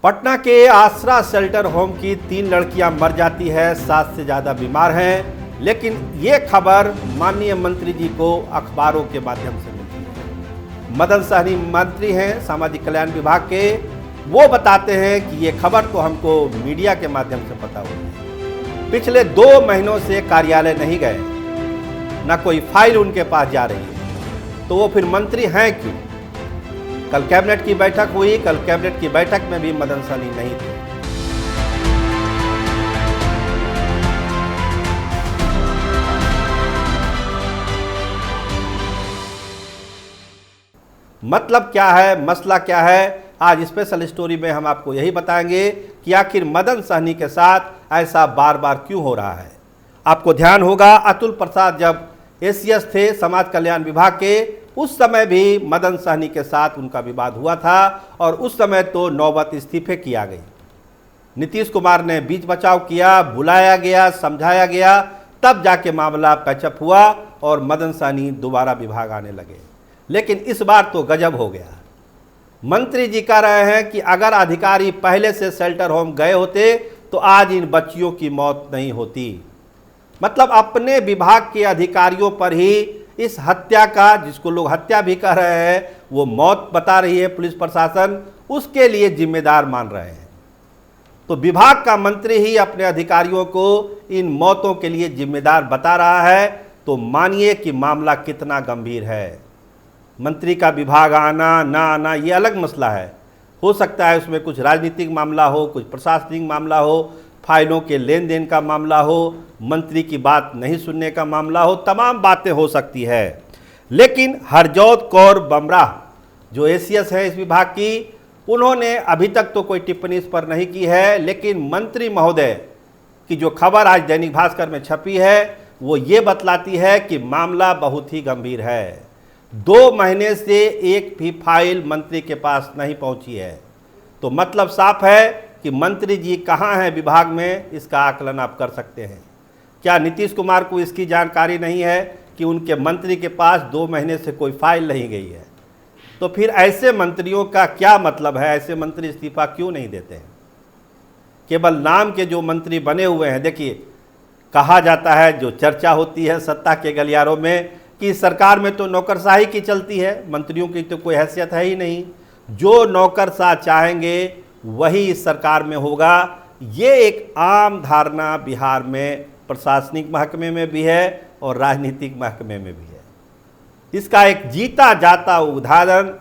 पटना के आसरा shelter home की 3 लड़कियां मर जाती है, 7 से ज़्यादा बीमार हैं। लेकिन ये खबर माननीय मंत्री जी को अखबारों के माध्यम से मिलती है। मदन सहनी मंत्री हैं सामाजिक कल्याण विभाग के, वो बताते हैं कि ये खबर तो हमको मीडिया के माध्यम से पता हुई है। पिछले 2 महीनों से कार्यालय नहीं गए, ना कोई फाइल उनके पास जा रही है, तो वो फिर मंत्री हैं क्यों? कल कैबिनेट की बैठक हुई, कल कैबिनेट की बैठक में भी मदन सहनी नहीं थे। मतलब क्या है, मसला क्या है, आज स्पेशल स्टोरी में हम आपको यही बताएंगे कि आखिर मदन सहनी के साथ ऐसा बार बार क्यों हो रहा है। आपको ध्यान होगा, अतुल प्रसाद जब एसीएस थे समाज कल्याण विभाग के, उस समय भी मदन सहनी के साथ उनका विवाद हुआ था और उस समय तो नौबत इस्तीफे की आ गई। नीतीश कुमार ने बीच बचाव किया, बुलाया गया, समझाया गया, तब जाके मामला पैचअप हुआ और मदन सहनी दोबारा विभाग आने लगे। लेकिन इस बार तो गजब हो गया। मंत्री जी कह रहे हैं कि अगर अधिकारी पहले से शेल्टर होम गए होते तो आज इन बच्चियों की मौत नहीं होती। मतलब अपने विभाग के अधिकारियों पर ही इस हत्या का, जिसको लोग हत्या भी कह रहे हैं, वो मौत बता रही है पुलिस प्रशासन, उसके लिए जिम्मेदार मान रहे हैं। तो विभाग का मंत्री ही अपने अधिकारियों को इन मौतों के लिए जिम्मेदार बता रहा है, तो मानिए कि मामला कितना गंभीर है। मंत्री का विभाग आना ना आना ये अलग मसला है, हो सकता है उसमें कुछ राजनीतिक मामला हो, कुछ प्रशासनिक मामला हो, फाइलों के लेन देन का मामला हो, मंत्री की बात नहीं सुनने का मामला हो, तमाम बातें हो सकती है। लेकिन हरजोत कौर बमराह जो एसीएस है इस विभाग की, उन्होंने अभी तक तो कोई टिप्पणी इस पर नहीं की है। लेकिन मंत्री महोदय की जो खबर आज दैनिक भास्कर में छपी है, वो ये बतलाती है कि मामला बहुत ही गंभीर है। 2 महीने से एक भी फाइल मंत्री के पास नहीं पहुंची है। तो मतलब साफ है कि मंत्री जी कहाँ हैं विभाग में, इसका आकलन आप कर सकते हैं। क्या नीतीश कुमार को इसकी जानकारी नहीं है कि उनके मंत्री के पास 2 महीने से कोई फाइल नहीं गई है? तो फिर ऐसे मंत्रियों का क्या मतलब है? ऐसे मंत्री इस्तीफा क्यों नहीं देते हैं? केवल नाम के जो मंत्री बने हुए हैं, देखिए कहा जाता है, जो चर्चा होती है सत्ता के गलियारों में, कि सरकार में तो नौकरशाही की चलती है, मंत्रियों की तो कोई हैसियत है ही नहीं। जो नौकरशाह चाहेंगे वही इस सरकार में होगा। ये एक आम धारणा बिहार में प्रशासनिक महकमे में भी है और राजनीतिक महकमे में भी है। इसका एक जीता जाता उदाहरण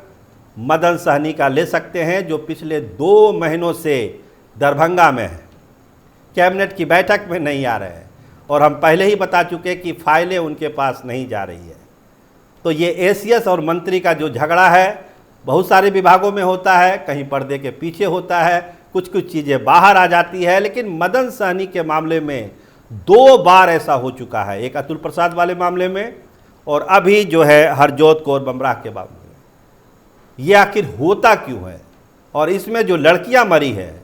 मदन सहनी का ले सकते हैं, जो पिछले 2 महीनों से दरभंगा में है, कैबिनेट की बैठक में नहीं आ रहे हैं और हम पहले ही बता चुके कि फाइलें उनके पास नहीं जा रही है। तो ये एसीएस और मंत्री का जो झगड़ा है बहुत सारे विभागों में होता है, कहीं पर्दे के पीछे होता है, कुछ चीज़ें बाहर आ जाती है। लेकिन मदन सहनी के मामले में 2 बार ऐसा हो चुका है, एक अतुल प्रसाद वाले मामले में और अभी जो है हरजोत कौर बमराह के मामले में। ये आखिर होता क्यों है? और इसमें जो लड़कियां मरी है,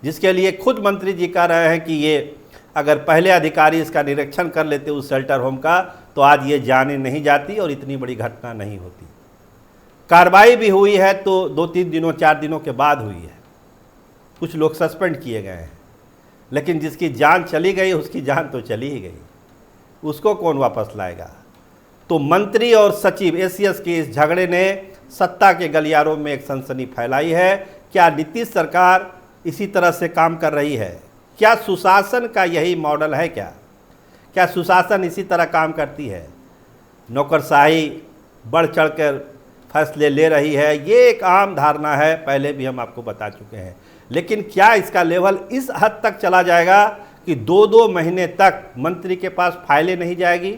जिसके लिए खुद मंत्री जी कह रहे हैं कि ये अगर पहले अधिकारी इसका निरीक्षण कर लेते उस शेल्टर होम का, तो आज ये जाने नहीं जाती और इतनी बड़ी घटना नहीं होती। कार्रवाई भी हुई है तो 2-3 दिनों 4 दिनों के बाद हुई है, कुछ लोग सस्पेंड किए गए हैं। लेकिन जिसकी जान चली गई उसकी जान तो चली ही गई, उसको कौन वापस लाएगा? तो मंत्री और सचिव एसीएस के इस झगड़े ने सत्ता के गलियारों में एक सनसनी फैलाई है। क्या नीतीश सरकार इसी तरह से काम कर रही है? क्या सुशासन का यही मॉडल है? क्या सुशासन इसी तरह काम करती है? नौकरशाही बढ़ चढ़कर फैसले ले रही है, ये एक आम धारणा है, पहले भी हम आपको बता चुके हैं। लेकिन क्या इसका लेवल इस हद तक चला जाएगा कि 2-2 महीने तक मंत्री के पास फाइलें नहीं जाएगी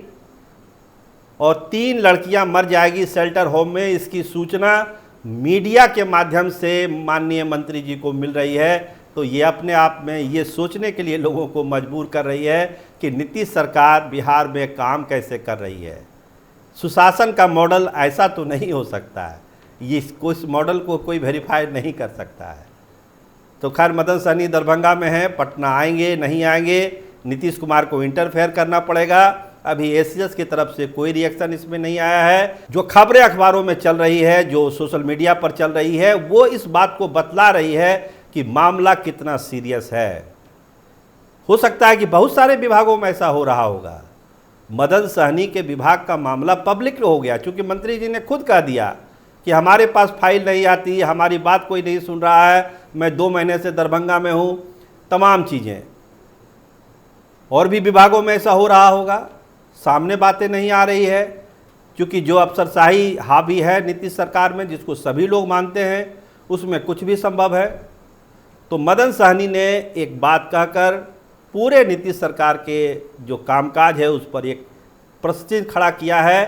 और 3 लड़कियां मर जाएगी शेल्टर होम में? इसकी सूचना मीडिया के माध्यम से माननीय मंत्री जी को मिल रही है। तो ये अपने आप में ये सोचने के लिए लोगों को मजबूर कर रही है कि नीतीश सरकार बिहार में काम कैसे कर रही है। सुशासन का मॉडल ऐसा तो नहीं हो सकता है, ये इस मॉडल को कोई वेरीफाई नहीं कर सकता है। तो खैर मदन सहनी दरभंगा में हैं, पटना आएंगे नहीं आएंगे, नीतीश कुमार को इंटरफेयर करना पड़ेगा। अभी एसीएस की तरफ से कोई रिएक्शन इसमें नहीं आया है। जो खबरें अखबारों में चल रही है, जो सोशल मीडिया पर चल रही है, वो इस बात को बतला रही है कि मामला कितना सीरियस है। हो सकता है कि बहुत सारे विभागों में ऐसा हो रहा होगा। मदन सहनी के विभाग का मामला पब्लिक हो गया, क्योंकि मंत्री जी ने खुद कह दिया कि हमारे पास फाइल नहीं आती, हमारी बात कोई नहीं सुन रहा है, मैं 2 महीने से दरभंगा में हूँ, तमाम चीज़ें। और भी विभागों में ऐसा हो रहा होगा, सामने बातें नहीं आ रही है, क्योंकि जो अफसरशाही हावी है नीतीश सरकार में, जिसको सभी लोग मानते हैं, उसमें कुछ भी संभव है। तो मदन सहनी ने एक बात कहकर पूरे नीतीश सरकार के जो कामकाज है उस पर एक प्रश्न खड़ा किया है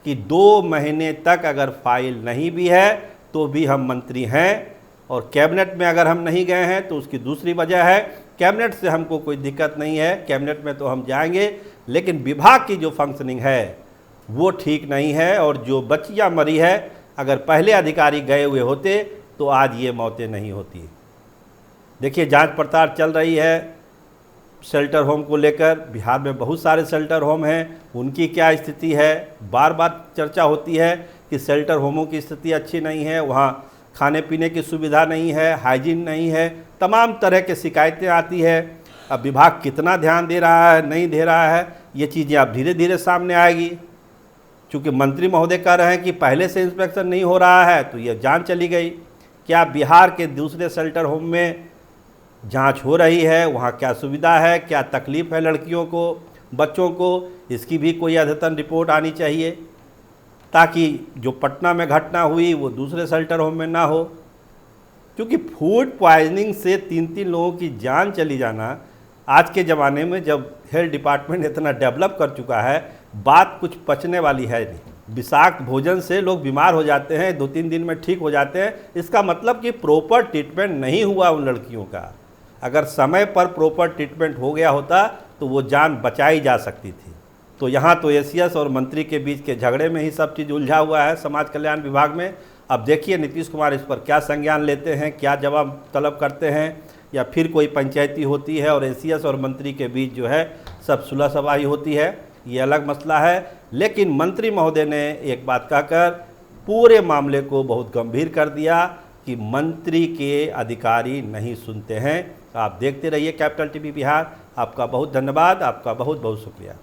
कि 2 महीने तक अगर फाइल नहीं भी है तो भी हम मंत्री हैं, और कैबिनेट में अगर हम नहीं गए हैं तो उसकी दूसरी वजह है, कैबिनेट से हमको कोई दिक्कत नहीं है, कैबिनेट में तो हम जाएंगे, लेकिन विभाग की जो फंक्शनिंग है वो ठीक नहीं है। और जो बच्चियां मरी है, अगर पहले अधिकारी गए हुए होते तो आज ये मौतें नहीं होती। देखिए, जांच पड़ताल चल रही है शेल्टर होम को लेकर। बिहार में बहुत सारे शेल्टर होम हैं, उनकी क्या स्थिति है, बार बार चर्चा होती है कि शेल्टर होमों की स्थिति अच्छी नहीं है, वहाँ खाने पीने की सुविधा नहीं है, हाइजीन नहीं है, तमाम तरह की शिकायतें आती है। अब विभाग कितना ध्यान दे रहा है, नहीं दे रहा है, ये चीज़ें अब धीरे धीरे सामने आएगी। क्योंकि मंत्री महोदय कह रहे हैं कि पहले से इंस्पेक्शन नहीं हो रहा है, तो ये जान चली गई। क्या बिहार के दूसरे शेल्टर होम में जांच हो रही है, वहाँ क्या सुविधा है, क्या तकलीफ़ है लड़कियों को, बच्चों को, इसकी भी कोई अद्यतन रिपोर्ट आनी चाहिए, ताकि जो पटना में घटना हुई वो दूसरे शेल्टर होम में ना हो। क्योंकि फूड पॉइजनिंग से 3-3 लोगों की जान चली जाना, आज के ज़माने में जब हेल्थ डिपार्टमेंट इतना डेवलप कर चुका है, बात कुछ पचने वाली है नहीं। विषाक्त भोजन से लोग बीमार हो जाते हैं, 2-3 दिन में ठीक हो जाते हैं, इसका मतलब कि प्रॉपर ट्रीटमेंट नहीं हुआ उन लड़कियों का। अगर समय पर प्रॉपर ट्रीटमेंट हो गया होता तो वो जान बचाई जा सकती थी। तो यहाँ तो एसीएस और मंत्री के बीच के झगड़े में ही सब चीज़ उलझा हुआ है समाज कल्याण विभाग में। अब देखिए नीतीश कुमार इस पर क्या संज्ञान लेते हैं, क्या जवाब तलब करते हैं, या फिर कोई पंचायती होती है और एसीएस और मंत्री के बीच जो है सब सुलह सफाई होती है, ये अलग मसला है। लेकिन मंत्री महोदय ने एक बात कहकर पूरे मामले को बहुत गंभीर कर दिया कि मंत्री के अधिकारी नहीं सुनते हैं। आप देखते रहिए कैपिटल टीवी बिहार। आपका बहुत धन्यवाद, आपका बहुत बहुत शुक्रिया।